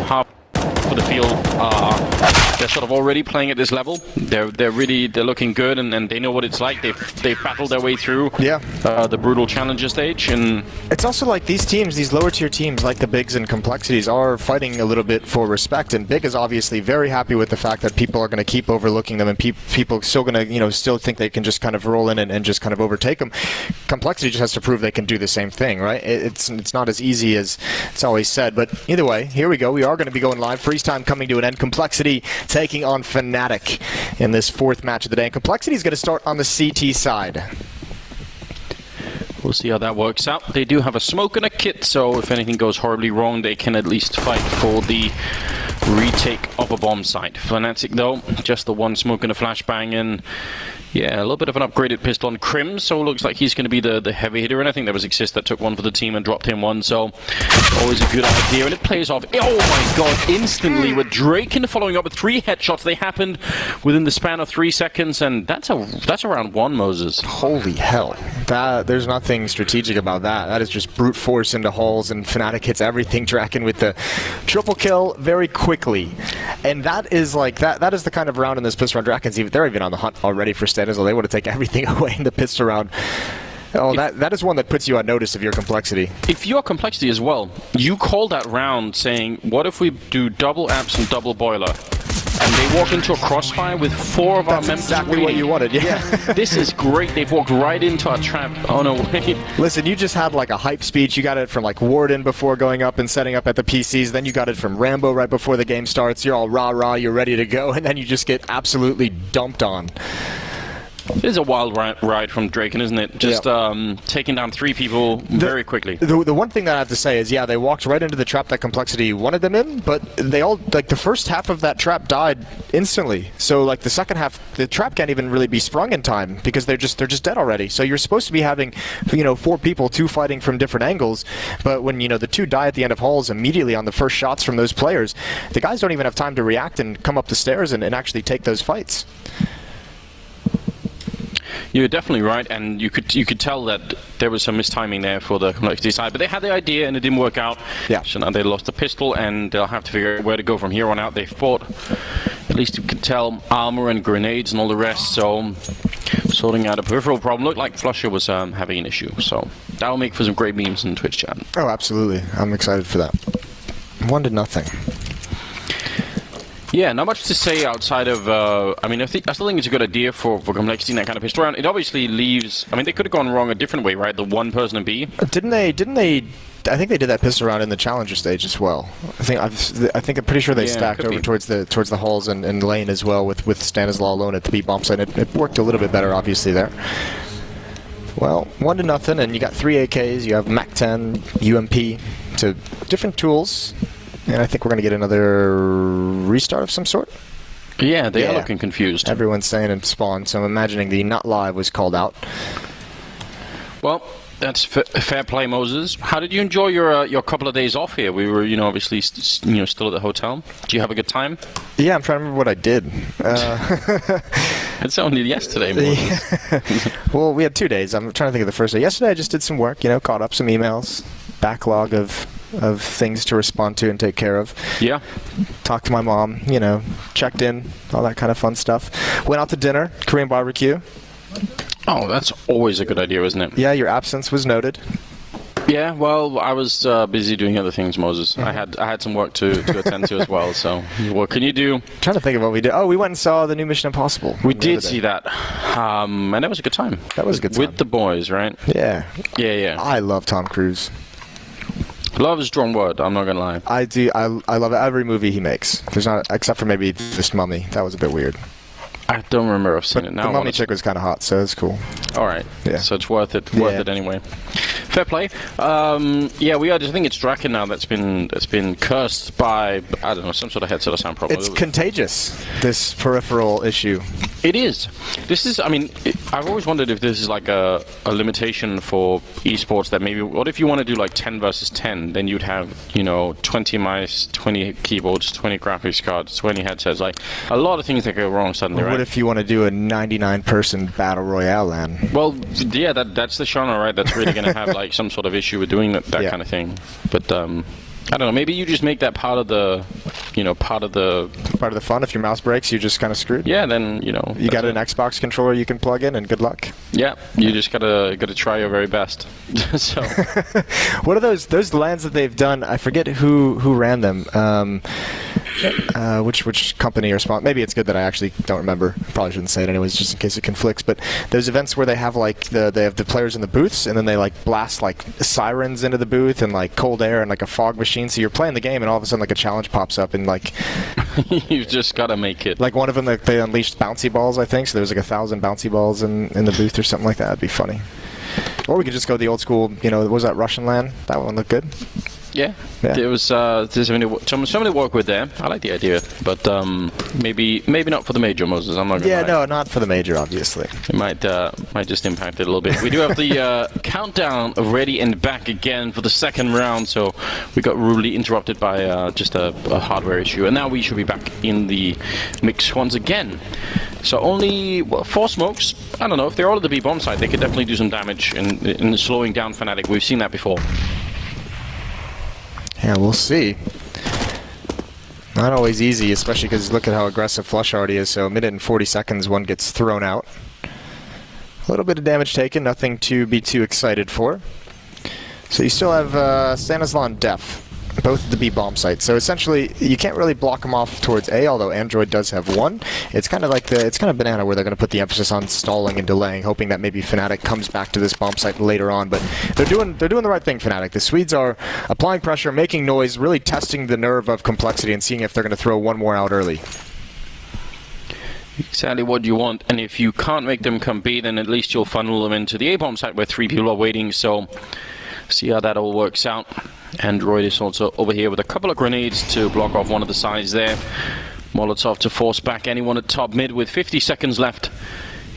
half for the field, they're sort of already playing at this level. They're looking good, and they know what it's like. They've battled their way through the brutal challenger stage, and it's also like these teams, these lower tier teams like the Bigs and complexities, are fighting a little bit for respect. And Big is obviously very happy with the fact that people are going to keep overlooking them, and people still going to, you know, still think they can just kind of roll in and just kind of overtake them. Complexity just has to prove they can do the same thing, right? It's not as easy as it's always said. But either way, here we go. We are going to be going live. Freeze time coming to an end. Complexity taking on Fnatic in this fourth match of the day. And Complexity is going to start on the CT side. We'll see how that works out. They do have a smoke and a kit, so if anything goes horribly wrong, they can at least fight for the retake of a bomb site. Fnatic, though, just the one smoke and a flashbang, and yeah, a little bit of an upgraded pistol on Crim, so it looks like he's going to be the heavy hitter, and I think there was Exist that took one for the team and dropped him one, so always a good idea, and it plays off, oh my god, instantly, with Draken following up with 3 headshots. They happened within the span of 3 seconds, and that's around 1, Moses. Holy hell. There's nothing strategic about that. That is just brute force into holes, and Fnatic hits everything. Draken with the triple kill very quickly. And that is like, that is the kind of round in this pistol round. Draken's they're even on the hunt already for Stennis. They want to take everything away in the pistol round. Oh, that is one that puts you on notice of your complexity. If you're complexity as well, you called that round saying, what if we do double amps and double boiler? And they walk into a crossfire with 4 of our members. That's exactly what you wanted, yeah. This is great. They've walked right into our trap. Oh, no, wait. Listen, you just had like a hype speech. You got it from like Warden before going up and setting up at the PCs. Then you got it from Rambo right before the game starts. You're all rah-rah, you're ready to go. And then you just get absolutely dumped on. It is a wild ride from Draken, isn't it? Just taking down 3 people very quickly. The one thing that I have to say is, yeah, they walked right into the trap that Complexity wanted them in, but they all, like, the first half of that trap died instantly. So, like, the second half, the trap can't even really be sprung in time because they're just dead already. So you're supposed to be having, you know, 4 people, 2 fighting from different angles, but when, you know, the 2 die at the end of halls immediately on the first shots from those players, the guys don't even have time to react and come up the stairs and actually take those fights. You're definitely right, and you could tell that there was some mistiming there for the complexity side, but they had the idea and it didn't work out. Yeah. So now they lost the pistol, and they'll have to figure out where to go from here on out. They fought, at least you could tell, armor and grenades and all the rest, so sorting out a peripheral problem. Looked like Flusher was having an issue, so that'll make for some great memes in Twitch chat. Oh, absolutely. I'm excited for that. 1-0. Yeah, not much to say outside of, I mean, I still think it's a good idea for complexity in that kind of pistol round. It obviously leaves, I mean, they could have gone wrong a different way, right? The 1 person in B. Didn't they, I think they did that pistol round in the challenger stage as well. I'm pretty sure they stacked over towards the halls and lane as well with Stanislaw alone at the B bomb site. It worked a little bit better, obviously, there. Well, 1-0, and you got 3 AKs, you have MAC-10, UMP, so different tools. And I think we're going to get another restart of some sort. Yeah, they are looking confused. Everyone's saying in spawn, so I'm imagining the not live was called out. Well, that's fair play, Moses. How did you enjoy your couple of days off here? We were, you know, obviously, still at the hotel. Did you have a good time? Yeah, I'm trying to remember what I did. It's only yesterday, Moses. Well, we had 2 days. I'm trying to think of the first day. Yesterday, I just did some work. You know, caught up some emails, backlog of things to respond to and take care of. Yeah. Talked to my mom, you know, checked in, all that kind of fun stuff. Went out to dinner, Korean barbecue. Oh, that's always a good idea, isn't it? Yeah, your absence was noted. Yeah, well, I was busy doing other things, Moses. I had some work to attend to as well, so what can you do? I'm trying to think of what we did. Oh, we went and saw the new Mission Impossible. We did see that, and that was a good time. That was a good time. With the boys, right? Yeah. Yeah. I love Tom Cruise. Love is a strong word, I'm not gonna lie. I do. I love every movie he makes. There's not, except for maybe this Mummy. That was a bit weird. I don't remember I've seen it now. The Mummy chick was kind of hot, so it's cool. All right. Yeah. So it's worth it. Worth it anyway. Fair play. Yeah, I think it's Draken now that's been cursed by, I don't know, some sort of headset or sound problem. It's contagious, this peripheral issue. It is. This is, I mean, I've always wondered if this is like a limitation for esports, that maybe, what if you want to do like 10 versus 10, then you'd have, you know, 20 mice, 20 keyboards, 20 graphics cards, 20 headsets, like a lot of things that go wrong suddenly, right? What if you want to do a 99-person battle royale then? Well, yeah, that's the genre, right? That's really going to have like some sort of issue with doing that kind of thing. But I don't know. Maybe you just make that part of the, part of the fun. If your mouse breaks, you're just kind of screwed. Yeah, then you got an Xbox controller you can plug in, and good luck. Yeah, you just gotta try your very best. So, what are those lands that they've done? I forget who ran them. Which company or sponsor? Maybe it's good that I actually don't remember. Probably shouldn't say it anyways, just in case it conflicts. But there's events where they have they have the players in the booths, and then they blast sirens into the booth and cold air and a fog machine. So you're playing the game, and all of a sudden a challenge pops up and you've just gotta make it. One of them they unleashed bouncy balls, I think. So there was 1,000 bouncy balls in the booth or something like that. That'd be funny. Or we could just go the old school. What was that Russian land? That one looked good. Yeah. There was there's somebody to work with there. I like the idea, but maybe not for the major, Moses. I'm not gonna lie. No, not for the major, obviously. It might just impact it a little bit. We do have the countdown ready and back again for the second round, so we got rudely interrupted by just a hardware issue, and now we should be back in the mix once again. So only 4 smokes. I don't know if they're all at the B bomb side. They could definitely do some damage in slowing down Fnatic. We've seen that before. Yeah, we'll see. Not always easy, especially because look at how aggressive Flush already is. So a minute and 40 seconds, one gets thrown out. A little bit of damage taken, nothing to be too excited for. So you still have Stanislaw and Def, both at the B bomb site. So essentially, you can't really block them off towards A, although Android does have 1. It's kind of it's kind of banana where they're going to put the emphasis on stalling and delaying, hoping that maybe Fnatic comes back to this bomb site later on. But they're doing the right thing, Fnatic. The Swedes are applying pressure, making noise, really testing the nerve of compLexity and seeing if they're going to throw one more out early. Exactly what you want, and if you can't make them come B, then at least you'll funnel them into the A bomb site where 3 people are waiting. So see how that all works out. Android is also over here with a couple of grenades to block off one of the sides there. Molotov to force back anyone at top mid with 50 seconds left.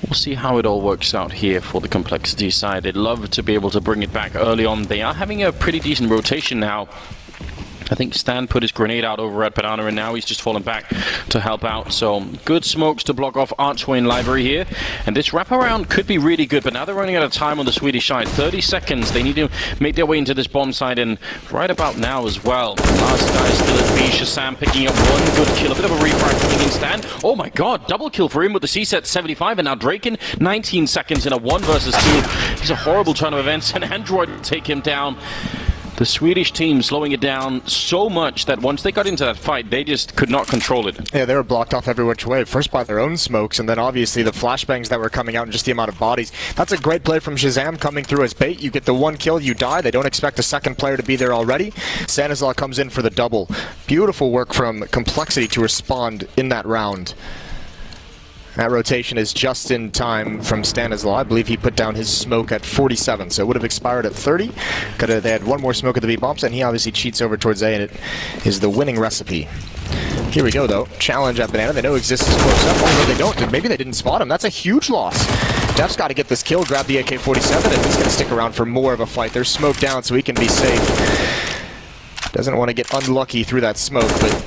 We'll see how it all works out here for the compLexity side. They'd love to be able to bring it back early on. They are having a pretty decent rotation now. I think Stan put his grenade out over at Banana, and now he's just fallen back to help out. So good smokes to block off Archway and Library here. And this wraparound could be really good, but now they're running out of time on the Swedish side. 30 seconds. They need to make their way into this bomb side, and right about now as well. Last guy still at B. Shazam picking up 1 good kill. A bit of a refract coming in Stan. Oh my god, double kill for him with the C-set 75, and now Draken 19 seconds in a 1 versus 2. He's a horrible turn of events, and Android will take him down. The Swedish team slowing it down so much that once they got into that fight, they just could not control it. Yeah, they were blocked off every which way. First by their own smokes, and then obviously the flashbangs that were coming out and just the amount of bodies. That's a great play from Shazam coming through as bait. You get the 1 kill, you die. They don't expect a second player to be there already. Stanislaw comes in for the double. Beautiful work from compLexity to respond in that round. That rotation is just in time from Stanislaw. I believe he put down his smoke at 47, so it would have expired at 30. They had 1 more smoke at the B bombs, and he obviously cheats over towards A, and it is the winning recipe. Here we go, though. Challenge at Banana. They know Exist is close up, although they don't. Maybe they didn't spot him. That's a huge loss. Def's got to get this kill, grab the AK-47, and he's going to stick around for more of a fight. There's smoke down, so he can be safe. Doesn't want to get unlucky through that smoke, but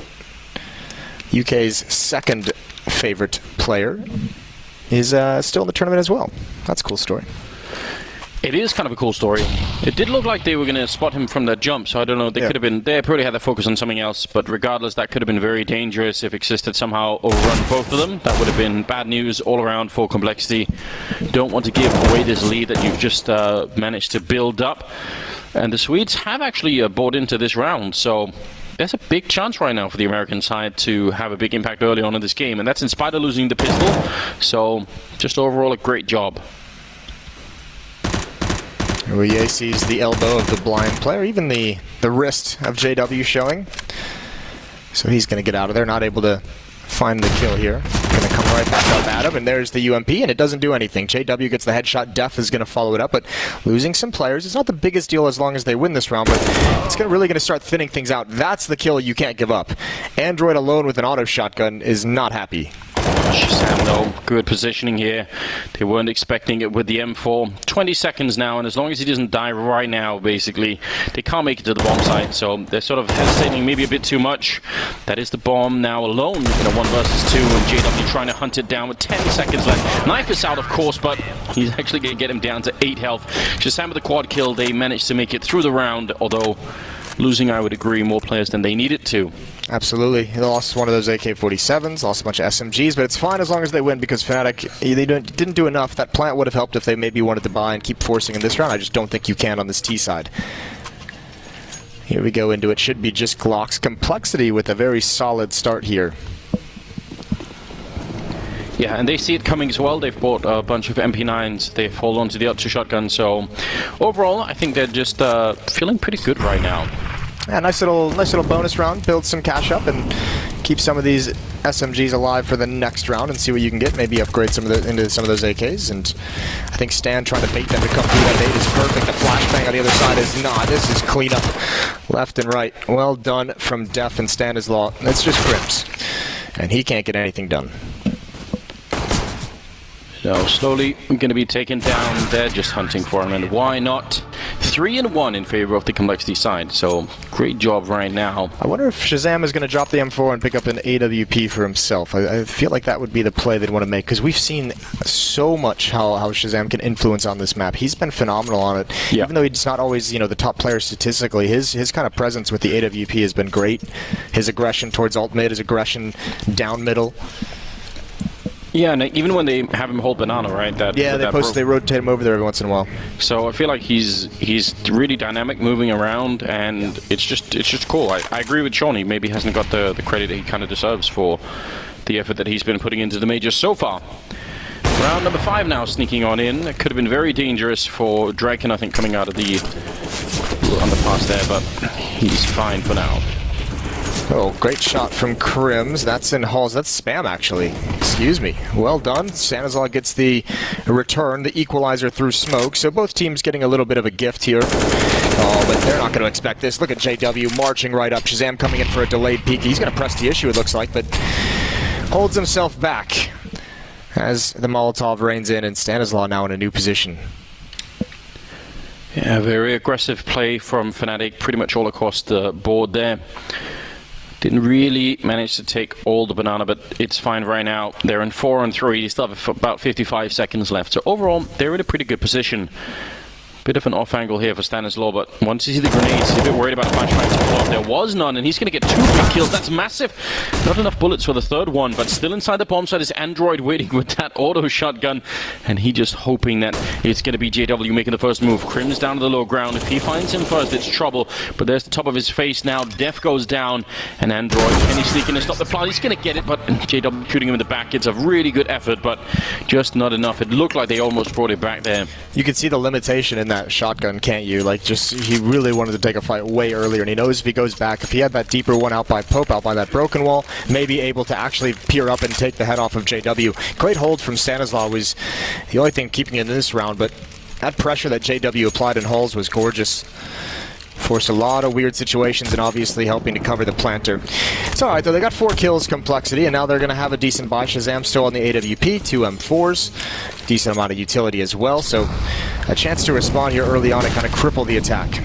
UK's second favorite player is still in the tournament as well. That's a cool story. It is kind of a cool story. It did look like they were going to spot him from that jump, so I don't know. They could have been. They probably had their focus on something else, but regardless, that could have been very dangerous if Exist had somehow overrun both of them. That would have been bad news all around for compLexity. Don't want to give away this lead that you've just managed to build up. And the Swedes have actually bought into this round, so there's a big chance right now for the American side to have a big impact early on in this game, and that's in spite of losing the pistol. So just overall a great job. Rouillet sees the elbow of the blind player, even the wrist of JW showing. So he's going to get out of there, not able to find the kill here. Going to come right back up at him, and there's the UMP, and it doesn't do anything. JW gets the headshot. Def is going to follow it up, but losing some players is not the biggest deal as long as they win this round, but it's really going to start thinning things out. That's the kill you can't give up. Android alone with an auto shotgun is not happy. Shazam, though, good positioning here. They weren't expecting it with the M4. 20 seconds now, and as long as he doesn't die right now, basically, they can't make it to the bomb site, so they're sort of hesitating maybe a bit too much. That is the bomb now alone in a 1 versus 2, and JW trying to hunt it down with 10 seconds left. Knife is out, of course, but he's actually going to get him down to 8 health. Shazam with the quad kill, they managed to make it through the round, although losing, I would agree, more players than they needed to. Absolutely. They lost one of those AK-47s, lost a bunch of SMGs, but it's fine as long as they win because Fnatic, they didn't do enough. That plant would have helped if they maybe wanted to buy and keep forcing in this round. I just don't think you can on this T side. Here we go into it. Should be just Glock's compLexity with a very solid start here. Yeah, and they see it coming as well. They've bought a bunch of MP9s. They've held on to the Ultra Shotgun. So overall, I think they're just feeling pretty good right now. Yeah, nice little bonus round. Build some cash up and keep some of these SMGs alive for the next round and see what you can get. Maybe upgrade some of into some of those AKs. And I think Stan trying to bait them to come through that bait is perfect. The flashbang on the other side is not. This is cleanup left and right. Well done from Def and Stanislaw. It's just Crims, and he can't get anything done. So slowly going to be taken down. They're just hunting for him, and why not? 3-1 in favor of the compLexity side. So great job right now. I wonder if Shazam is going to drop the M4 and pick up an AWP for himself. I feel like that would be the play they'd want to make because we've seen so much how Shazam can influence on this map. He's been phenomenal on it. Yeah. Even though he's not always, the top player statistically, his kind of presence with the AWP has been great. His aggression towards alt mid, his aggression down middle. Yeah, and even when they have him hold banana, right? They rotate him over there every once in a while. So I feel like he's really dynamic, moving around, and it's just cool. I agree with Shawnee. Maybe he hasn't got the credit he kind of deserves for the effort that he's been putting into the majors so far. Round number 5 now sneaking on in. It could have been very dangerous for Draken, I think, coming out of the underpass there, but he's fine for now. Oh, great shot from Crims. That's in Halls. That's spam, actually. Excuse me. Well done. Stanislaw gets the return, the equalizer through smoke. So both teams getting a little bit of a gift here. Oh, but they're not going to expect this. Look at JW marching right up. Shazam coming in for a delayed peek. He's going to press the issue, it looks like, but holds himself back as the Molotov reins in, and Stanislaw now in a new position. Yeah, very aggressive play from Fnatic, pretty much all across the board there. Didn't really manage to take all the banana, but it's fine right now. They're in 4-3. They still have about 55 seconds left. So overall, they're in a pretty good position. Bit of an off angle here for Stanislaw, but once you see the grenades, he's a bit worried about a flashbang to pull off. There was none, and he's going to get 2 big kills. That's massive. Not enough bullets for the third one, but still inside the bomb site is Android waiting with that auto shotgun, and he just hoping that it's going to be JW making the first move. Crims down to the low ground. If he finds him first, it's trouble, but there's the top of his face now. Def goes down, and Android, can he sneak in and stop the plant? He's going to get it, but JW shooting him in the back. It's a really good effort, but just not enough. It looked like they almost brought it back there. You can see the limitation in that shotgun, can't you? Like, just he really wanted to take a fight way earlier, and he knows if he goes back, if he had that deeper one out by Pope, out by that broken wall, maybe able to actually peer up and take the head off of JW. Great hold from Stanislaw was the only thing keeping it in this round, but that pressure that JW applied in Halls was gorgeous. Forced a lot of weird situations and obviously helping to cover the planter. It's alright though, they got 4 kills compLexity, and now they're going to have a decent buy. Shazam still on the AWP, 2 M4s, decent amount of utility as well, so a chance to respond here early on and kind of cripple the attack. A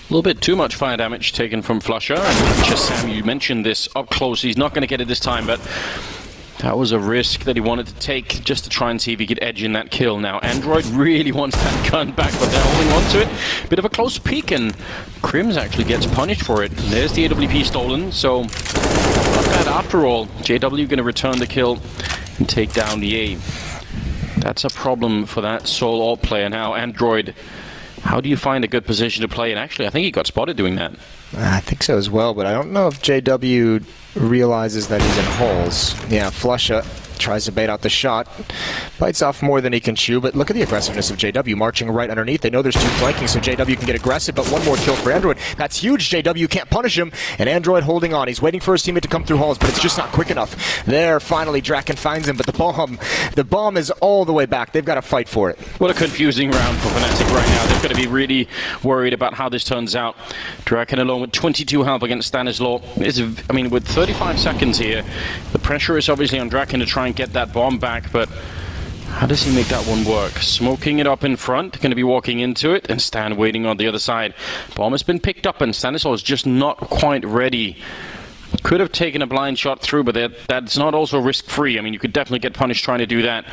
little bit too much fire damage taken from Flusher, and Shazam, you mentioned this up close, he's not going to get it this time, but that was a risk that he wanted to take just to try and see if he could edge in that kill. Now, Android really wants that gun back, but they're holding on to it. Bit of a close peek, and Crims actually gets punished for it. There's the AWP stolen, so not bad after all. JW going to return the kill and take down the A. That's a problem for that sole alt player now. Android, how do you find a good position to play? And actually, I think he got spotted doing that. I think so as well, but I don't know if JW realizes that he's in holes. Yeah, Flusha tries to bait out the shot. Bites off more than he can chew, but look at the aggressiveness of JW marching right underneath. They know there's 2 flanking, so JW can get aggressive, but 1 more kill for Android. That's huge. JW can't punish him, and Android holding on. He's waiting for his teammate to come through Halls, but it's just not quick enough. There, finally, Draken finds him, but the bomb is all the way back. They've got to fight for it. What a confusing round for Fnatic right now. They're going to be really worried about how this turns out. Draken alone with 22 health against Stanislaw. I mean, with 35 seconds here, the pressure is obviously on Draken to try and get that bomb back, but how does he make that one work? Smoking it up in front, going to be walking into it, and Stan waiting on the other side. Bomb has been picked up, and Stanislaw is just not quite ready Could have taken a blind shot through, but that's not also risk-free. I mean, you could definitely get punished trying to do that.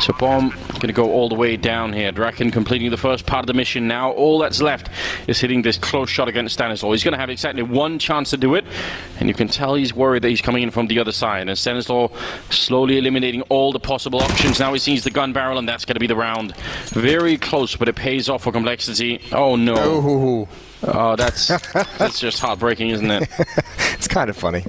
So bomb going to go all the way down here. Draken completing the first part of the mission. Now all that's left is hitting this close shot against Stanislaw. He's going to have exactly one chance to do it, and you can tell he's worried that he's coming in from the other side. And Stanislaw slowly eliminating all the possible options. Now he sees the gun barrel, and that's going to be the round. Very close, but it pays off for complexity. Oh no. Oh. Oh, that's just heartbreaking, isn't it? It's kind of funny.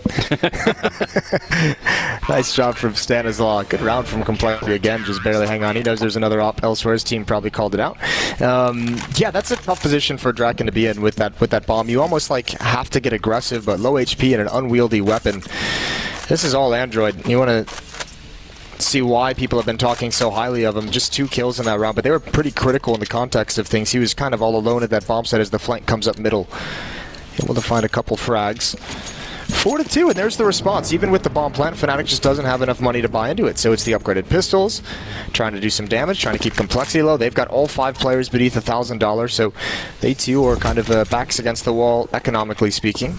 Nice job from Stanislaw. Good round from complexity again, just barely hang on. He knows there's another op elsewhere. His team probably called it out. Yeah, that's a tough position for Draken to be in with that bomb. You almost like have to get aggressive, but low HP and an unwieldy weapon. This is all Android. You want to see why people have been talking so highly of him. Just 2 kills in that round, but they were pretty critical in the context of things. He was kind of all alone at that bomb site as the flank comes up middle. Able to find a couple frags. 4-2, and there's the response. Even with the bomb plant, Fnatic just doesn't have enough money to buy into it. So it's the upgraded pistols, trying to do some damage, trying to keep complexity low. They've got all 5 players beneath $1,000, so they too are kind of backs against the wall, economically speaking.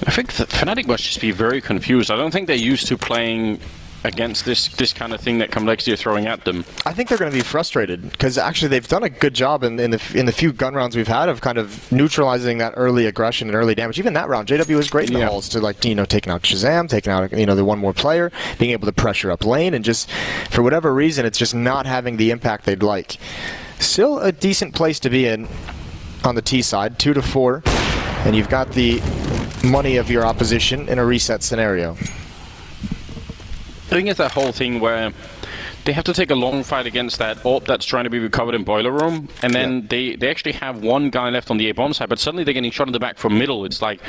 I think that Fnatic must just be very confused. I don't think they're used to playing against this kind of thing that complexity are throwing at them. I think they're going to be frustrated because actually they've done a good job in the few gun rounds we've had of kind of neutralizing that early aggression and early damage. Even that round, JW was great in the halls to taking out Shazam, taking out the one more player, being able to pressure up lane, and just for whatever reason it's just not having the impact they'd like. Still a decent place to be in on the T side, 2-4, and you've got the money of your opposition in a reset scenario. I think it's that whole thing where they have to take a long fight against that AWP that's trying to be recovered in Boiler Room, and then they actually have one guy left on the A-bomb side, but suddenly they're getting shot in the back from middle. It's like,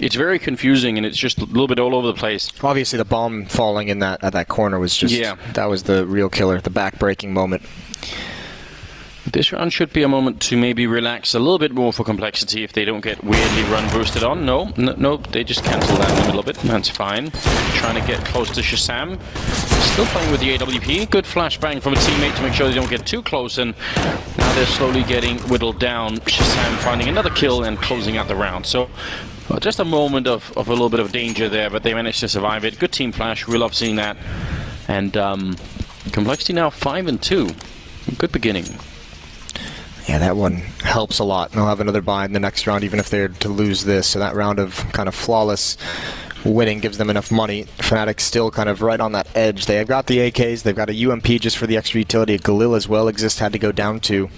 it's very confusing, and it's just a little bit all over the place. Obviously the bomb falling in at that corner was just, that was the real killer, the back-breaking moment. This round should be a moment to maybe relax a little bit more for complexity if they don't get weirdly run boosted on. No, they just cancel that in the middle of it. That's fine. Trying to get close to Shazam. Still playing with the AWP. Good flashbang from a teammate to make sure they don't get too close, and now they're slowly getting whittled down. Shazam finding another kill and closing out the round. So just a moment of a little bit of danger there, but they managed to survive it. Good team flash. We love seeing that. And complexity now 5-2. Good beginning. Yeah, that one helps a lot. They'll have another buy in the next round, even if they're to lose this. So that round of kind of flawless winning gives them enough money. Fnatic still kind of right on that edge. They've got the AKs. They've got a UMP just for the extra utility. A Galil as well. Exist had to go down to.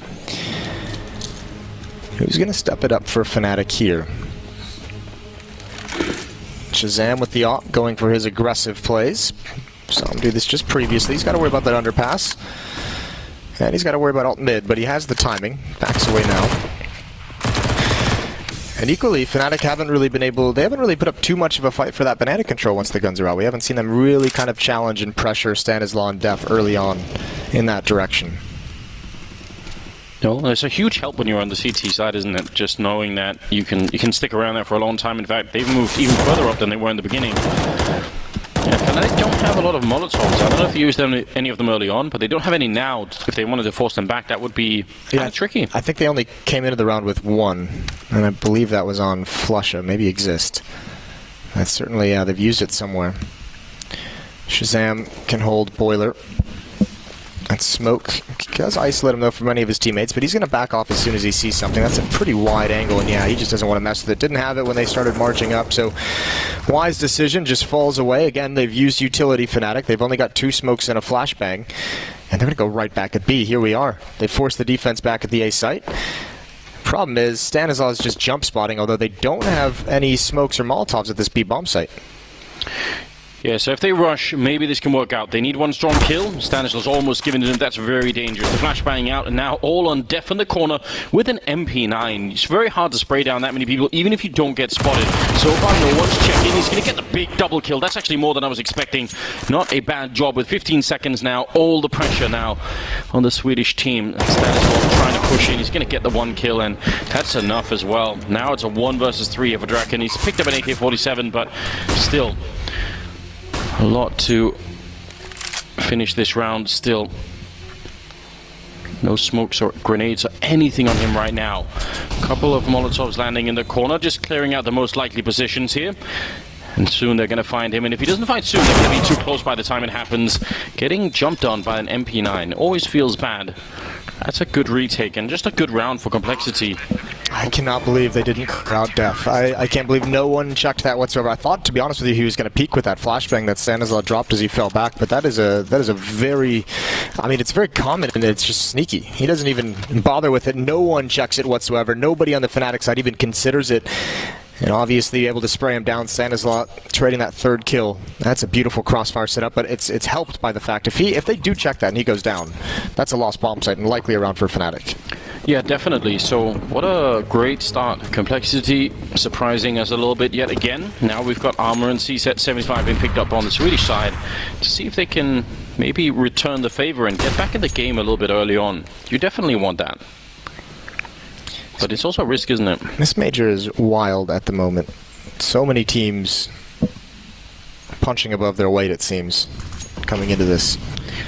Who's going to step it up for Fnatic here? Shazam with the AWP going for his aggressive plays. Saw him do this just previously. He's got to worry about that underpass. And he's got to worry about alt mid, but he has the timing. Backs away now. And equally, Fnatic haven't really put up too much of a fight for that banana control once the guns are out. We haven't seen them really kind of challenge and pressure Stanislaw and Def early on in that direction. No, it's a huge help when you're on the CT side, isn't it? Just knowing that you can stick around there for a long time. In fact, they've moved even further up than they were in the beginning. Yeah, Fnatic don't have a lot of Molotovs. I don't know if you used any of them early on, but they don't have any now. If they wanted to force them back, that would be kind of tricky. I think they only came into the round with one, and I believe that was on Flusha, maybe Exist. That's certainly, they've used it somewhere. Shazam can hold Boiler. And Smoke does isolate him, though, from many of his teammates, but he's going to back off as soon as he sees something. That's a pretty wide angle, and yeah, he just doesn't want to mess with it. Didn't have it when they started marching up, so wise decision, just falls away. Again, they've used utility Fnatic. They've only got 2 smokes and a flashbang, and they're going to go right back at B. Here we are. They forced the defense back at the A site. Problem is, Stanislaw is just jump spotting, although they don't have any smokes or Molotovs at this B bomb site. Yeah, so if they rush, maybe this can work out. They need one strong kill. Stanislaw's almost given to them. That's very dangerous. The flashbang out, and now all on Def in the corner with an MP9. It's very hard to spray down that many people, even if you don't get spotted. So far, no one's checking. He's going to get the big double kill. That's actually more than I was expecting. Not a bad job with 15 seconds now. All the pressure now on the Swedish team. Stanislaw trying to push in. He's going to get the 1 kill, and that's enough as well. Now it's a 1 versus 3 of a Draken. He's picked up an AK-47, but still a lot to finish this round still. No smokes or grenades or anything on him right now. Couple of Molotovs landing in the corner, just clearing out the most likely positions here. And soon they're going to find him, and if he doesn't find soon, they're going to be too close by the time it happens. Getting jumped on by an MP9 always feels bad. That's a good retake, and just a good round for compLexity. I cannot believe they didn't crowd def. I can't believe no one checked that whatsoever. I thought, to be honest with you, he was going to peek with that flashbang that Stanislav dropped as he fell back, but that is a very, I mean, it's very common and it's just sneaky. He doesn't even bother with it. No one checks it whatsoever. Nobody on the Fnatic side even considers it. And obviously able to spray him down. Stanislav trading that third kill. That's a beautiful crossfire setup, but it's helped by the fact if they do check that and he goes down, that's a lost bomb site and likely around for Fnatic. Yeah, definitely. So what a great start. compLexity surprising us a little bit yet again. Now we've got armor and CSET 75 being picked up on the Swedish side to see if they can maybe return the favor and get back in the game a little bit early on. You definitely want that. But it's also a risk, isn't it? This major is wild at the moment. So many teams punching above their weight, it seems, coming into this.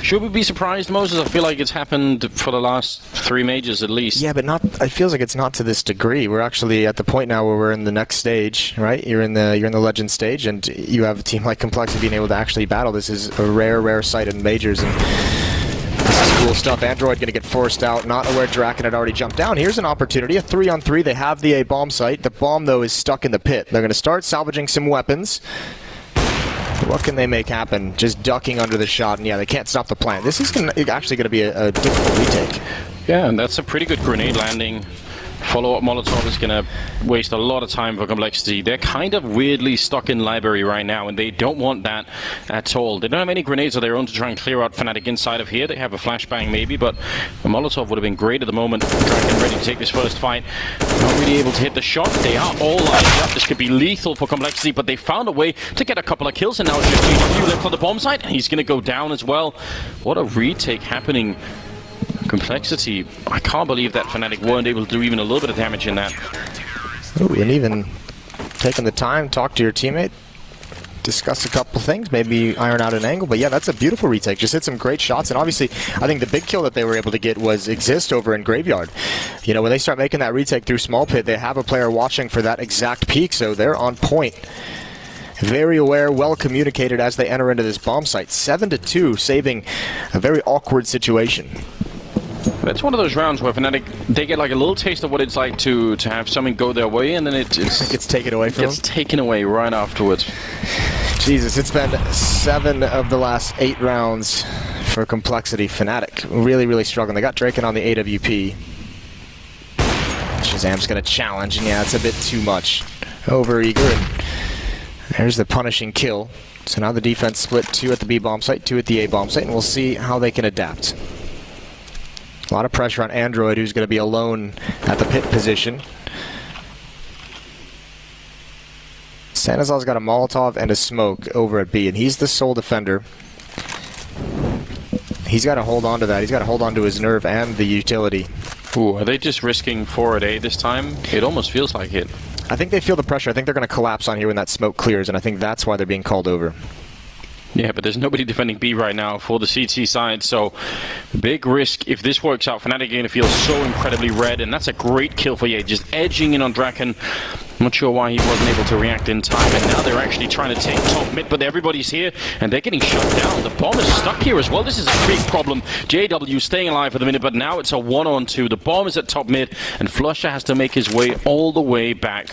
Should we be surprised, Moses? I feel like it's happened for the last 3 majors at least. Yeah, but not. It feels like it's not to this degree. We're actually at the point now where we're in the next stage, right? You're in the legend stage, and you have a team like compLexity being able to actually battle. This is a rare sight in majors, and this is cool stuff. Android going to get forced out, not aware Draken had already jumped down. Here's an opportunity, a 3-on-3. They have the A bomb site. The bomb, though, is stuck in the pit. They're going to start salvaging some weapons. What can they make happen? Just ducking under the shot, and yeah, they can't stop the plant. This is actually going to be a difficult retake. Yeah, and that's a pretty good grenade landing. Follow-up Molotov is going to waste a lot of time for compLexity. They're kind of weirdly stuck in library right now, and they don't want that at all. They don't have any grenades of their own to try and clear out Fnatic inside of here. They have a flashbang maybe, but a Molotov would have been great at the moment. Draken ready to take this first fight. Not really able to hit the shot. They are all lined up. This could be lethal for compLexity, but they found a way to get a couple of kills, and now it's just GW left on the bomb site, and he's going to go down as well. What a retake happening. compLexity, I can't believe that Fnatic weren't able to do even a little bit of damage in that. Ooh, and even taking the time, talk to your teammate, discuss a couple things, maybe iron out an angle, but yeah, that's a beautiful retake. Just hit some great shots, and obviously, I think the big kill that they were able to get was Exist over in Graveyard. You know, when they start making that retake through Small Pit, they have a player watching for that exact peak, so they're on point. Very aware, well communicated as they enter into this bomb site. 7-2, saving a very awkward situation. It's one of those rounds where Fnatic, they get like a little taste of what it's like to have something go their way, and then it gets taken away from them. Gets taken away right afterwards. Jesus, it's been 7 of the last 8 rounds for compLexity. Fnatic really struggling. They got Draken on the AWP. Shazam's going to challenge, and yeah, it's a bit too much. Overeager, and there's the punishing kill. So now the defense split, 2 at the B bomb site, 2 at the A bomb site, and we'll see how they can adapt. A lot of pressure on Android, who's going to be alone at the pit position. Stanislav's got a Molotov and a smoke over at B, and he's the sole defender. He's got to hold on to that. He's got to hold on to his nerve and the utility. Ooh, are they just risking 4 at A this time? It almost feels like it. I think they feel the pressure. I think they're going to collapse on here when that smoke clears, and I think that's why they're being called over. Yeah, but there's nobody defending B right now for the CT side, so big risk. If this works out, Fnatic are going to feel so incredibly red, and that's a great kill for Ye, just edging in on Draken. I'm not sure why he wasn't able to react in time, and now they're actually trying to take top mid, but everybody's here, and they're getting shut down. The bomb is stuck here as well. This is a big problem. JW staying alive for the minute, but now it's a 1-on-2. The bomb is at top mid, and Flusher has to make his way all the way back.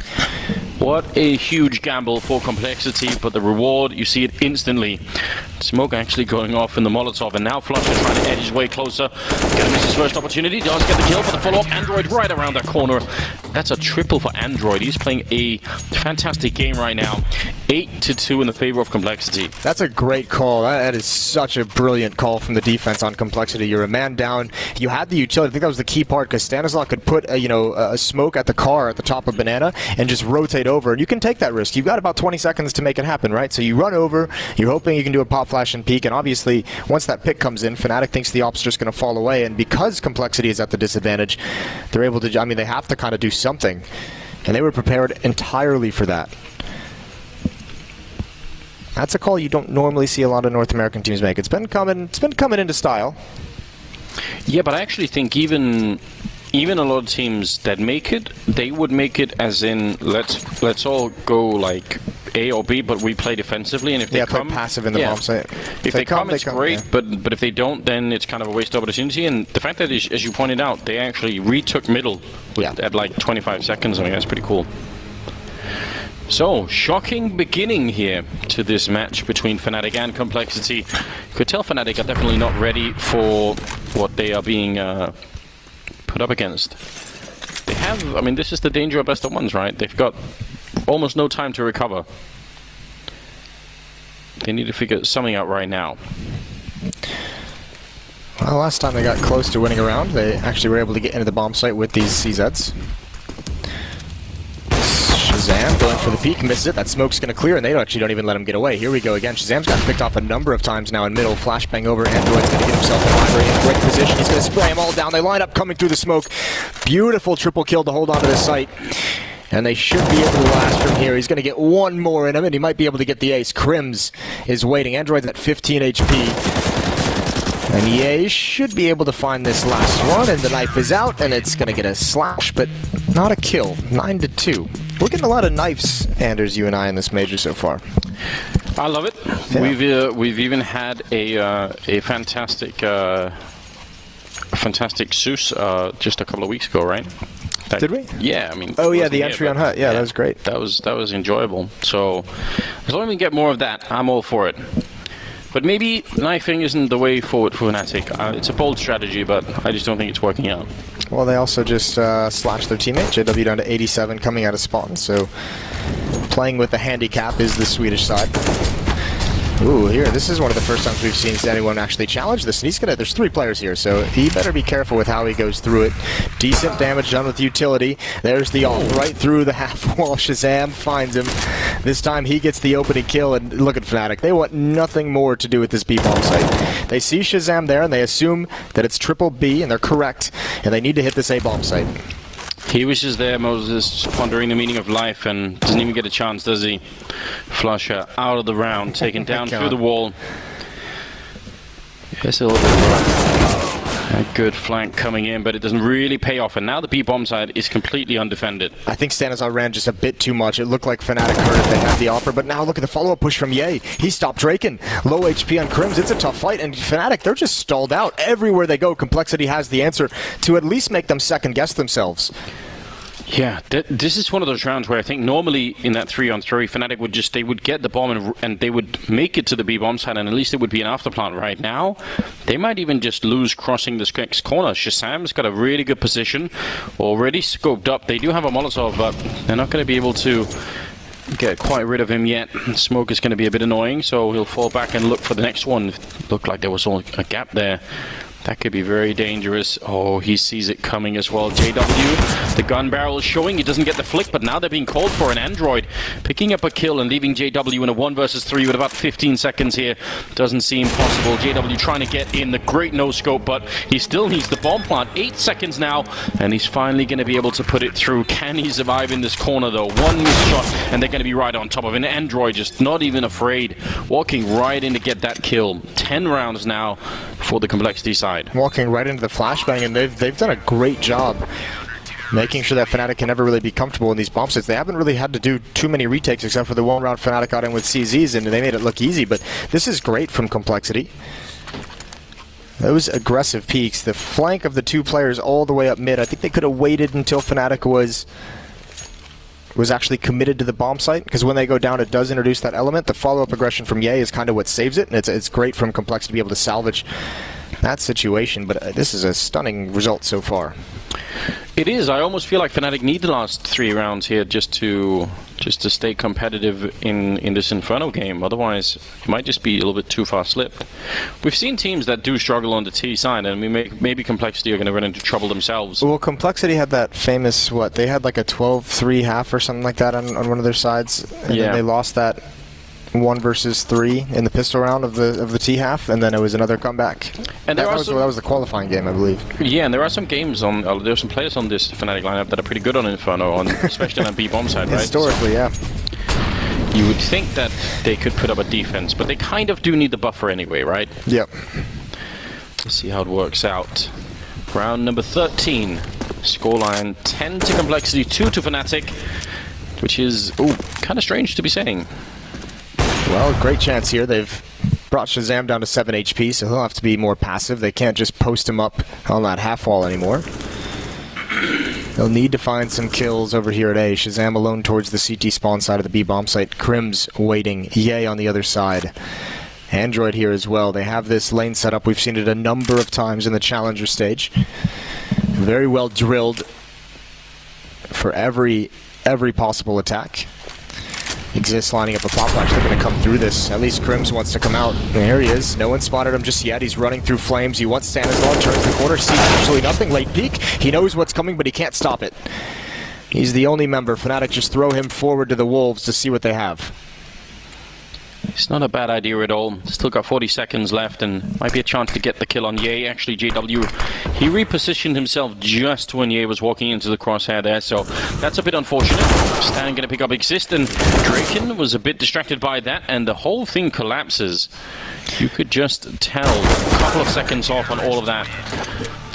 What a huge gamble for compLexity, but the reward, you see it instantly. Smoke actually going off in the Molotov, and now Flusher trying to edge his way closer. Gonna miss his first opportunity, does get the kill for the follow-up. Android right around that corner. That's a triple for Android. He's playing a fantastic game right now. 8-2 in the favor of compLexity. That's a great call. That is such a brilliant call from the defense on compLexity. You're a man down. You had the utility. I think that was the key part, because Stanislav could put a smoke at the car at the top of Banana and just rotate over, and you can take that risk. You've got about 20 seconds to make it happen, right? So you run over, you're hoping you can do a pop flash and peek, and obviously once that pick comes in, Fnatic thinks the op's just going to fall away, and because compLexity is at the disadvantage, they're able to, I mean, they have to kind of do something, and they were prepared entirely for that. That's a call you don't normally see a lot of North American teams make. It's been coming into style. Yeah, but I actually think even even a lot of teams that make it, they would make it as in let's all go like A or B, but we play defensively, and if they come passive in the bomb site. If they come, it's great, but if they don't, then it's kind of a waste of opportunity. And the fact that, as you pointed out, they actually retook middle at like 25 seconds. I mean, that's pretty cool. So, shocking beginning here to this match between Fnatic and compLexity. You could tell Fnatic are definitely not ready for what they are being put up against. They have, I mean, this is the danger of best of ones, right? They've got almost no time to recover. They need to figure something out right now. Well, last time they got close to winning a round, they actually were able to get into the bomb site with these CZs. Shazam going for the peek, misses it. That smoke's going to clear, and they actually don't even let him get away. Here we go again. Shazam's got picked off a number of times now in middle. Flashbang over. Android's going to get himself in library in a great position. He's going to spray them all down. They line up coming through the smoke. Beautiful triple kill to hold on to the site. And they should be able to last from here. He's going to get one more in him, and he might be able to get the ace. Crims is waiting. Android's at 15 HP. And EA should be able to find this last one, and the knife is out, and it's going to get a slash, but not a kill. 9-2. We're getting a lot of knives, Anders, you and I, in this major so far. I love it. Yeah. We've even had a fantastic Zeus just a couple of weeks ago, right? Did we? Yeah, I mean. Oh yeah, the entry on Hut. Yeah, that was great. That was enjoyable. So as long as we get more of that, I'm all for it. But maybe knifing isn't the way forward for Fnatic. It's a bold strategy, but I just don't think it's working out. Well, they also just slashed their teammate, JW down to 87 coming out of spawn, so playing with the handicap is the Swedish side. Ooh, here, this is one of the first times we've seen anyone actually challenge this, and there's 3 players here, so he better be careful with how he goes through it. Decent damage done with utility. There's the ult right through the half wall. Shazam finds him. This time he gets the opening kill, and look at Fnatic. They want nothing more to do with this B-bomb site. They see Shazam there, and they assume that it's triple B, and they're correct, and they need to hit this A-bomb site. He wishes there, Moses, pondering the meaning of life, and doesn't even get a chance, does he? Flusher out of the round, taken down through the wall. Yes, a little bit of a good flank coming in, but it doesn't really pay off. And now the B-bomb side is completely undefended. I think Stanizar ran just a bit too much. It looked like Fnatic heard it. They had the offer, but now look at the follow-up push from Ye. He stopped Draken. Low HP on Crims. It's a tough fight, and Fnatic, they're just stalled out. Everywhere they go, compLexity has the answer to at least make them second-guess themselves. Yeah, this is one of those rounds where I think normally in that 3-on-3, Fnatic they would get the bomb and they would make it to the B-bomb side, and at least it would be an afterplant. Right now, they might even just lose crossing the next corner. Shazam's got a really good position, already scoped up. They do have a Molotov, but they're not going to be able to get quite rid of him yet. Smoke is going to be a bit annoying, so he'll fall back and look for the next one. It looked like there was a gap there. That could be very dangerous. Oh, he sees it coming as well. JW, the gun barrel is showing. He doesn't get the flick, but now they're being called for an Android. Picking up a kill and leaving JW in a 1 versus 3 with about 15 seconds here. Doesn't seem possible. JW trying to get in the great no-scope, but he still needs the bomb plant. 8 seconds now, and he's finally going to be able to put it through. Can he survive in this corner, though? One missed shot, and they're going to be right on top of an Android, just not even afraid. Walking right in to get that kill. 10 rounds now for the compLexity side. Walking right into the flashbang, and they've done a great job making sure that Fnatic can never really be comfortable in these bomb sites. They haven't really had to do too many retakes except for the one round Fnatic got in with CZs, and they made it look easy, but this is great from compLexity. Those aggressive peaks, the flank of the 2 players all the way up mid. I think they could have waited until Fnatic was actually committed to the bomb site, because when they go down it does introduce that element. The follow-up aggression from Ye is kind of what saves it, and it's great from compLexity to be able to salvage that situation, but this is a stunning result so far. It is. I almost feel like Fnatic need the last 3 rounds here just to stay competitive in this Inferno game. Otherwise, it might just be a little bit too far slipped. We've seen teams that do struggle on the T side, and maybe compLexity are going to run into trouble themselves. Well, compLexity had that famous, they had like a 12-3 half or something like that on one of their sides, and then they lost that 1 versus 3 in the pistol round of the T half, and then it was another comeback. And that was the qualifying game, I believe. Yeah, and there are some games on there are some players on this Fnatic lineup that are pretty good on Inferno, especially on B-bomb side, right? Historically, yeah. You would think that they could put up a defense, but they kind of do need the buffer anyway, right? Yep. Let's see how it works out. Round number 13 Scoreline 10 to compLexity, 2 to Fnatic, which is kind of strange to be saying. Well, great chance here. They've brought Shazam down to 7 HP, so he'll have to be more passive. They can't just post him up on that half wall anymore. They'll need to find some kills over here at A. Shazam alone towards the CT spawn side of the B bomb site. Crim's waiting. Yay on the other side. Android here as well. They have this lane set up. We've seen it a number of times in the challenger stage. Very well drilled for every possible attack. Exists lining up a pop flash. They're going to come through this. At least Crims wants to come out. There he is. No one spotted him just yet. He's running through flames. He wants Stanislaw. Turns the corner. Sees absolutely nothing. Late peek. He knows what's coming, but he can't stop it. He's the only member. Fnatic just throw him forward to the Wolves to see what they have. It's not a bad idea at all. Still got 40 seconds left and might be a chance to get the kill on Ye. Actually, JW, he repositioned himself just when Ye was walking into the crosshair there, so that's a bit unfortunate. Stan gonna pick up Exist, and Draken was a bit distracted by that, and the whole thing collapses. You could just tell a couple of seconds off on all of that.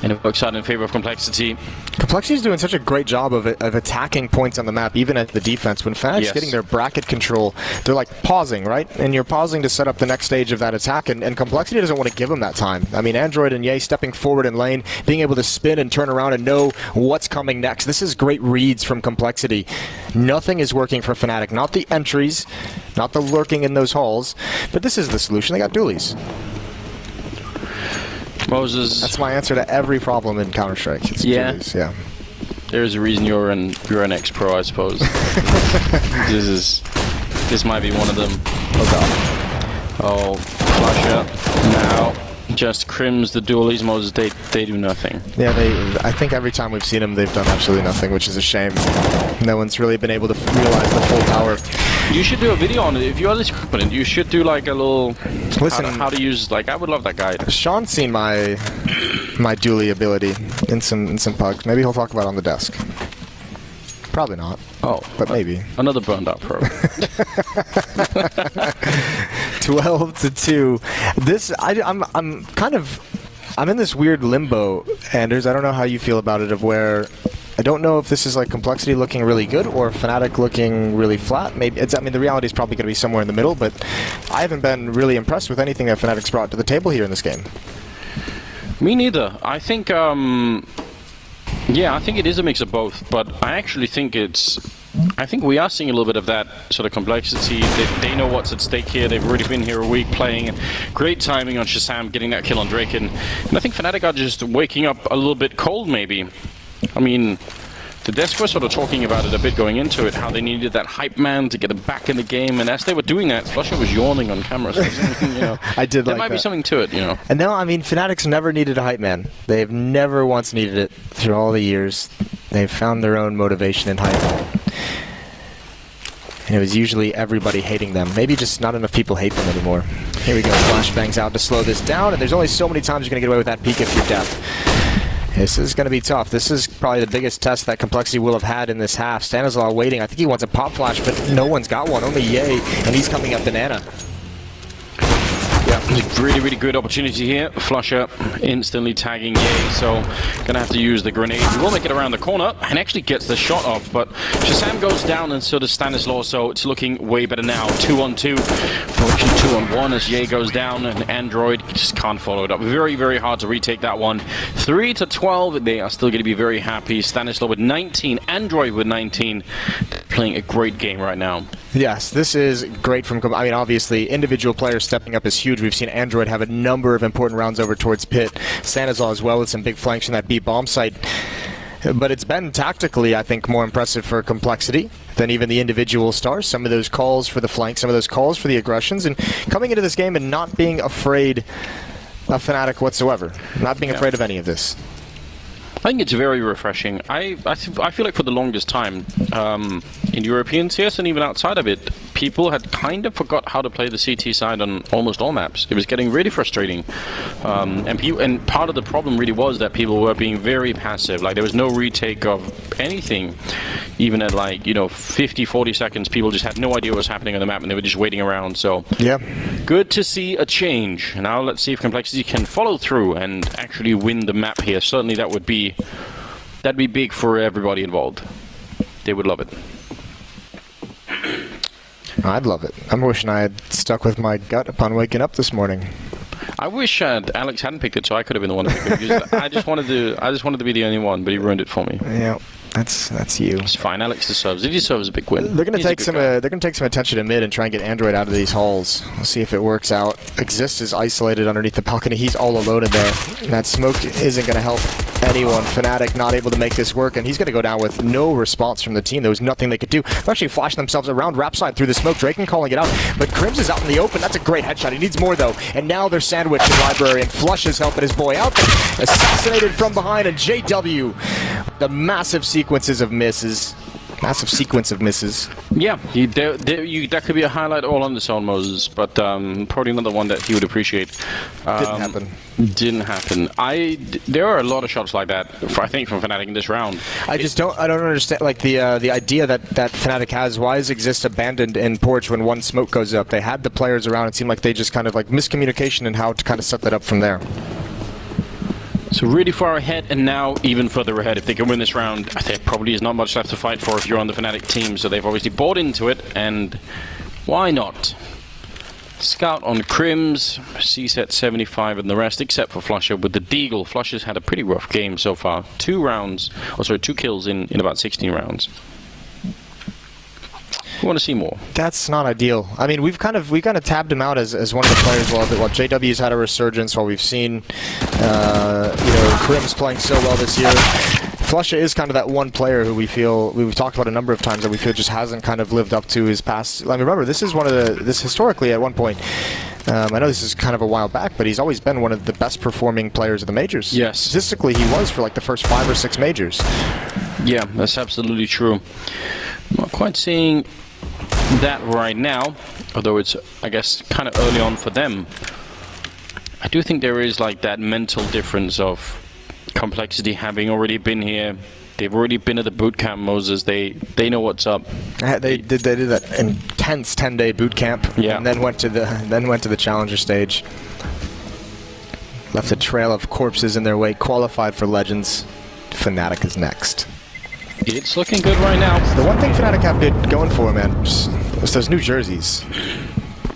And it works out in favor of compLexity. compLexity is doing such a great job of attacking points on the map, even at the defense. When Fnatic's getting their bracket control, they're like pausing, right? And you're pausing to set up the next stage of that attack, and compLexity doesn't want to give them that time. I mean, Android and Ye stepping forward in lane, being able to spin and turn around and know what's coming next. This is great reads from compLexity. Nothing is working for Fnatic. Not the entries, not the lurking in those halls, but this is the solution. They got dualies. Moses. That's my answer to every problem in Counter-Strike. It's dualies, yeah. There's a reason you're an ex-pro, I suppose. This might be one of them. Oh god. Oh, flash up now. Just Crims the dualies. Moses, they do nothing. Yeah, I think every time we've seen them, they've done absolutely nothing, which is a shame. No one's really been able to realize the full power. You should do a video on it. If you are this confident, you should do like a little... Listen, how to use... Like, I would love that guide. Sean's seen my dually ability in some pugs. Maybe he'll talk about it on the desk. Probably not. Oh. But maybe. Another burned out pro. 12-2. I'm in this weird limbo, Anders. I don't know how you feel about it, of where I don't know if this is like compLexity looking really good or Fnatic looking really flat. Maybe I mean, the reality is probably going to be somewhere in the middle, but I haven't been really impressed with anything that Fnatic's brought to the table here in this game. Me neither. I think yeah, I think it is a mix of both, but I actually think I think we are seeing a little bit of that sort of complexity. They know what's at stake here. They've already been here a week playing. Great timing on Shazam getting that kill on Draken. And I think Fnatic are just waking up a little bit cold, maybe. I mean, the desk was sort of talking about it a bit going into it, how they needed that hype man to get them back in the game, and as they were doing that, Flusher was yawning on camera, so you know, I did there like might be something to it, you know. And no, I mean, Fnatic's never needed a hype man. They've never once needed it through all the years. They've found their own motivation in hype. And it was usually everybody hating them. Maybe just not enough people hate them anymore. Here we go, flashbangs out to slow this down, and there's only so many times you're going to get away with that peek if you're deaf. This is going to be tough. This is probably the biggest test that compLexity will have had in this half. Stanislaw waiting. I think he wants a pop flash, but no one's got one. Only Ye, and he's coming up Banana. Yeah, really, really good opportunity here. Flusher instantly tagging Ye, so gonna have to use the grenade. He will make it around the corner and actually gets the shot off, but Shazam goes down and so does Stanislaw, so it's looking way better now. 2-on-2, approaching 2-on-1 as Ye goes down, and Android just can't follow it up. Very, very hard to retake that one. 3-12, they are still going to be very happy. Stanislaw with 19, Android with 19, playing a great game right now. Yes, this is great from... I mean, obviously, individual players stepping up is huge. We've seen Android have a number of important rounds over towards Pit. Stanislaw as well with some big flanks in that B bomb site. But it's been tactically, I think, more impressive for compLexity than even the individual stars. Some of those calls for the flank, some of those calls for the aggressions, and coming into this game and not being afraid of Fnatic whatsoever. Not being afraid of any of this. I think it's very refreshing. I feel like for the longest time, in European CS and even outside of it, people had kind of forgot how to play the CT side on almost all maps. It was getting really frustrating. And part of the problem really was that people were being very passive. Like, there was no retake of anything. Even at, like, you know, 50, 40 seconds, people just had no idea what was happening on the map and they were just waiting around. So, yeah, good to see a change. Now let's see if compLexity can follow through and actually win the map here. Certainly that would be That'd be big for everybody involved. They would love it. I'd love it. I'm wishing I had stuck with my gut upon waking up this morning. I wish Alex hadn't picked it, so I could have been the one to pick it. Because I just wanted to be the only one, but he ruined it for me. Yeah, that's you. It's fine. Alex deserves. He deserves a big win. They're going to take some. They're going to take some attention to mid and try and get Android out of these halls. We'll see if it works out. Exist is isolated underneath the balcony. He's all alone in there. That smoke isn't going to help anyone. Fnatic not able to make this work, and he's going to go down with no response from the team. There was nothing they could do. They're actually flashing themselves around Rapside through the smoke. Draken calling it out, but Crims is out in the open. That's a great headshot. He needs more though, and now they're sandwiched in Library, and Flush is helping his boy out. Assassinated from behind, and JW, the massive sequences of misses. Massive sequence of misses. Yeah, that could be a highlight all on its own, Moses, but probably another one that he would appreciate. Didn't happen. There are a lot of shots like that, I think, from Fnatic in this round. I don't understand, like, the idea that Fnatic has. Why is Exist abandoned in Porch when one smoke goes up? They had the players around. It seemed like they just kind of, like, miscommunication and how to kind of set that up from there. So really far ahead, and now even further ahead. If they can win this round, there probably is not much left to fight for if you're on the Fnatic team, so they've obviously bought into it, and why not? Scout on Crims, CSET 75 and the rest, except for Flusher with the Deagle. Flusher's had a pretty rough game so far. 2 kills in about 16 rounds. We want to see more. That's not ideal. I mean, we've kind of tabbed him out as one of the players while JW's had a resurgence, while we've seen Crims playing so well this year. Flusha is kind of that one player who we've talked about a number of times that we feel just hasn't kind of lived up to his past. I mean, remember, this is historically at one point. I know this is kind of a while back, but he's always been one of the best performing players of the majors. Yes. Statistically, he was for like the first 5 or 6 majors. Yeah, that's absolutely true. Not quite seeing that right now, although it's, I guess, kind of early on for them. I do think there is like that mental difference of compLexity having already been here. They've already been at the boot camp, Moses. They know what's up. They did that intense 10-day boot camp, yeah, and then went to the challenger stage. Left a trail of corpses in their wake. Qualified for Legends. Fnatic is next. It's looking good right now. The one thing Fnatic have good going for, man, is those new jerseys.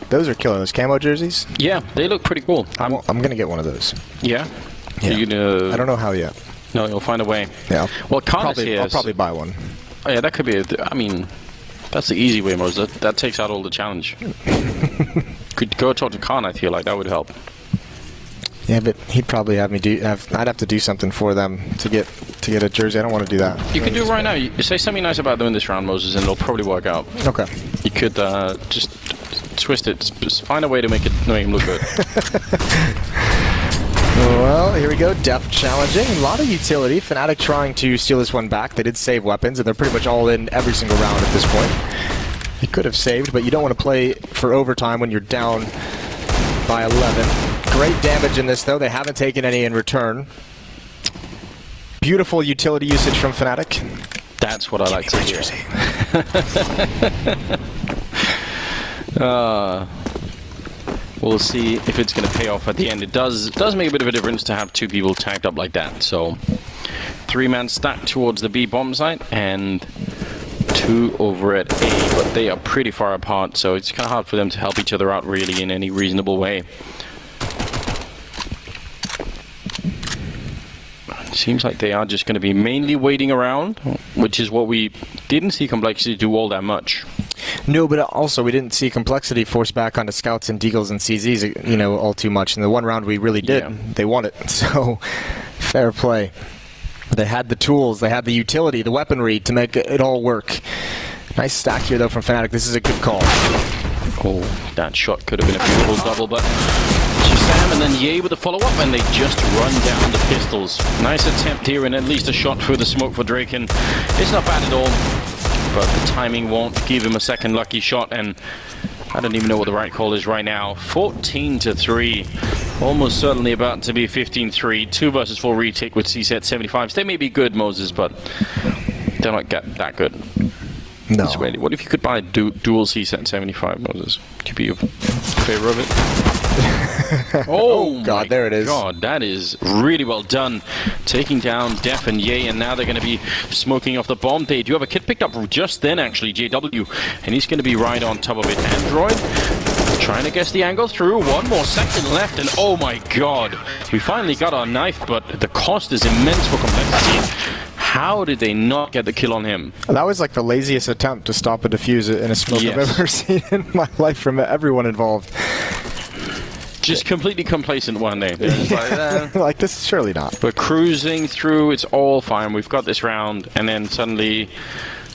Those are killer. Those camo jerseys. Yeah, they look pretty cool. I'm gonna get one of those. Yeah. Yeah. I don't know how yet. No, you'll find a way. Yeah. Well, I'll probably buy one. Oh yeah, that could be. I mean, that's the easy way, Moses. That takes out all the challenge. Could go talk to Khan. I feel like that would help. Yeah, but he'd probably have me I'd have to do something for them to get a jersey. I don't want to do that. You can do it right now. You say something nice about them in this round, Moses, and it'll probably work out. Okay. You could just twist it. Just find a way to make him look good. Well, here we go. Depth challenging. A lot of utility. Fnatic trying to steal this one back. They did save weapons, and they're pretty much all in every single round at this point. He could have saved, but you don't want to play for overtime when you're down by 11. Great damage in this, though. They haven't taken any in return. Beautiful utility usage from Fnatic. That's what I like to hear. We'll see if it's going to pay off at the end. It does make a bit of a difference to have 2 people tagged up like that. So 3-man stack towards the B bomb site and 2 over at A, but they are pretty far apart, so it's kind of hard for them to help each other out really in any reasonable way. Seems like they are just going to be mainly waiting around, which is what we didn't see compLexity do all that much. No, but also we didn't see compLexity force back onto Scouts and Deagles and CZs, all too much. In the one round we really did. Yeah. They won it, so fair play. They had the tools, they had the utility, the weaponry to make it all work. Nice stack here, though, from Fnatic. This is a good call. Oh, that shot could have been a beautiful double, but Sam and then Ye with a follow-up, and they just run down the pistols. Nice attempt here, and at least a shot through the smoke for Draken. It's not bad at all, but the timing won't give him a second lucky shot, and I don't even know what the right call is right now. 14-3. Almost certainly about to be 15-3. 2 versus 4 retake with CSET 75s. They may be good, Moses, but they're not that good. No. What if you could buy a dual CSET 75, Moses? Would you be in favor of it? Oh God, there it is. God, that is really well done. Taking down Def and Ye, and now they're going to be smoking off the bomb. They do have a kit picked up just then, actually, JW, and he's going to be right on top of it. Android trying to guess the angle through. 1 more second left, and oh my God, we finally got our knife, but the cost is immense for complexity. How did they not get the kill on him? That was like the laziest attempt to stop a defuse in a smoke Yes. I've ever seen in my life from everyone involved. Just completely complacent one day. Like, this is surely not. We're cruising through, it's all fine, we've got this round, and then suddenly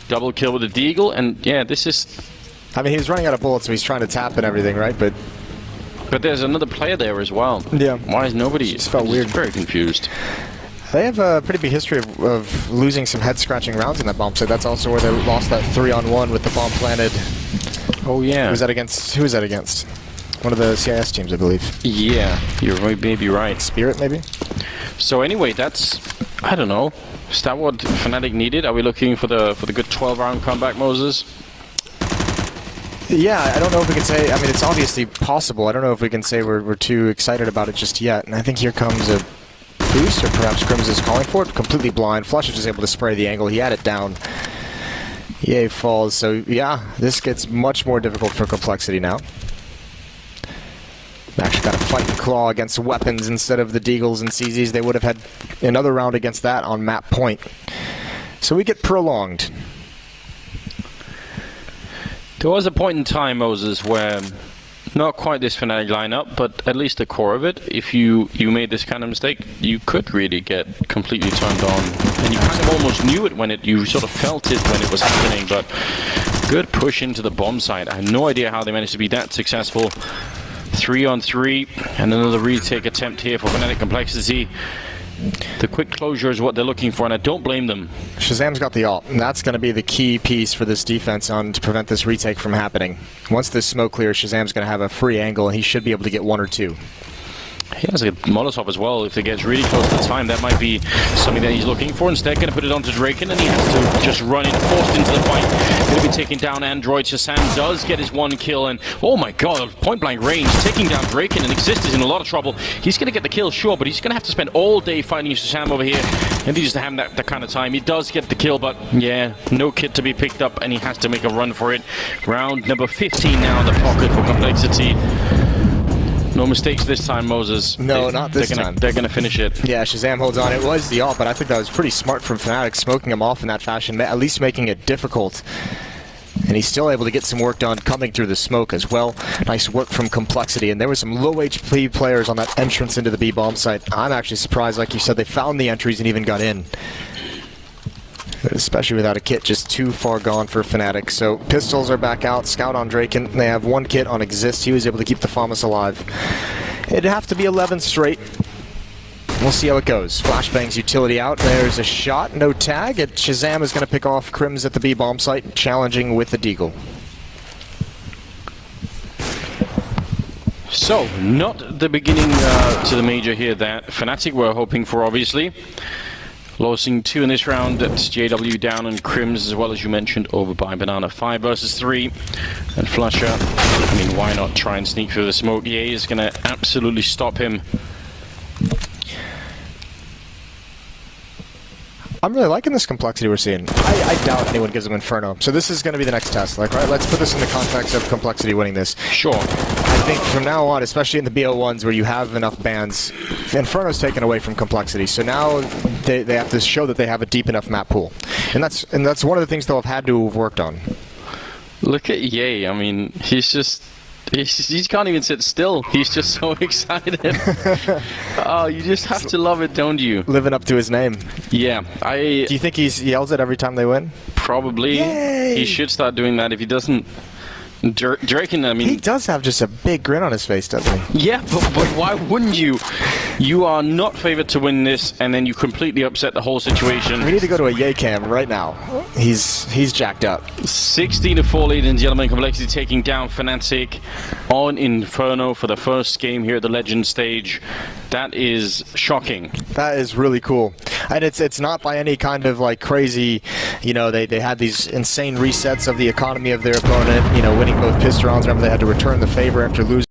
double kill with the Deagle, and yeah, this is... I mean, he was running out of bullets, so he's trying to tap and everything, right? But there's another player there as well. Yeah. Why is nobody... Just felt weird. Very confused. they have a pretty big history of losing some head-scratching rounds in that bomb site. That's also where they lost that 3-on-1 with the bomb planted. Oh, yeah. Who was that against? One of the CIS teams, I believe. Yeah, you're maybe right. Spirit, maybe? So anyway, that's... I don't know. Is that what Fnatic needed? Are we looking for the good 12-round comeback, Moses? Yeah, I don't know if we can say... I mean, it's obviously possible. I don't know if we can say we're too excited about it just yet. And I think here comes a boost, or perhaps Crims is calling for it. Completely blind. Flush is just able to spray the angle. He had it down. Yay falls. So, yeah, this gets much more difficult for complexity now. Actually got to fight and claw against weapons instead of the Deagles and CZs. They would have had another round against that on map point. So we get prolonged. There was a point in time, Moses, where not quite this Fnatic lineup, but at least the core of it, if you made this kind of mistake, you could really get completely turned on. And you kind of almost knew it when you sort of felt it when it was happening, but good push into the bomb site. I have no idea how they managed to be that successful. 3-on-3, and another retake attempt here for Fnatic complexity. The quick closure is what they're looking for, and I don't blame them. Shazam's got the ult, and that's going to be the key piece for this defense to prevent this retake from happening. Once this smoke clears, Shazam's going to have a free angle, and he should be able to get 1 or 2. He has a Molotov as well. If it gets really close to time, that might be something that he's looking for. Instead, going to put it onto Draken, and he has to just run in, forced into the fight. Going to be taking down Android. Shazam does get his 1 kill, and oh my god, point-blank range, taking down Draken, and Exist is in a lot of trouble. He's going to get the kill, sure, but he's going to have to spend all day fighting Shazam over here, and he just have that kind of time. He does get the kill, but yeah, no kit to be picked up, and he has to make a run for it. Round number 15 now in the pocket for complexity. No mistakes this time, Moses. No, not this time. They're going to finish it. Yeah, Shazam holds on. It was the ult, but I think that was pretty smart from Fnatic, smoking him off in that fashion, at least making it difficult. And he's still able to get some work done coming through the smoke as well. Nice work from complexity. And there were some low HP players on that entrance into the B bomb site. I'm actually surprised, like you said, they found the entries and even got in. Especially without a kit, just too far gone for Fnatic. So pistols are back out. Scout on Draken. They have 1 kit on Exist. He was able to keep the FAMAS alive. It'd have to be 11 straight. We'll see how it goes. Flashbang's utility out. There's a shot. No tag. And Shazam is going to pick off Crims at the B bomb site, challenging with the Deagle. So, not the beginning to the major here that Fnatic were hoping for, obviously. Losing 2 in this round. That's JW down and Crims, as well as you mentioned, over by Banana. 5 versus 3. And Flusher, I mean, why not try and sneak through the smoke? Ye is going to absolutely stop him. I'm really liking this complexity we're seeing. I doubt anyone gives them Inferno. So this is going to be the next test. Like, right, let's put this in the context of complexity winning this. Sure. I think from now on, especially in the BO1s where you have enough bans, Inferno's taken away from complexity. So now they have to show that they have a deep enough map pool. And that's one of the things they'll have had to have worked on. Look at Ye. I mean, he can't even sit still. He's just so excited. Oh, you just have to love it, don't you? Living up to his name. Yeah. Do you think he yells it every time they win? Probably. Yay! He should start doing that. If he doesn't... Draken, I mean... He does have just a big grin on his face, doesn't he? Yeah, but why wouldn't you? You are not favored to win this, and then you completely upset the whole situation. We need to go to a Ye cam right now. He's jacked up. 16-4, ladies and gentlemen. complexity taking down Fnatic on Inferno for the first game here at the Legend stage. That is shocking. That is really cool. And it's not by any kind of like crazy, you know, they had these insane resets of the economy of their opponent, you know, winning both pistons. Remember, they had to return the favor after losing.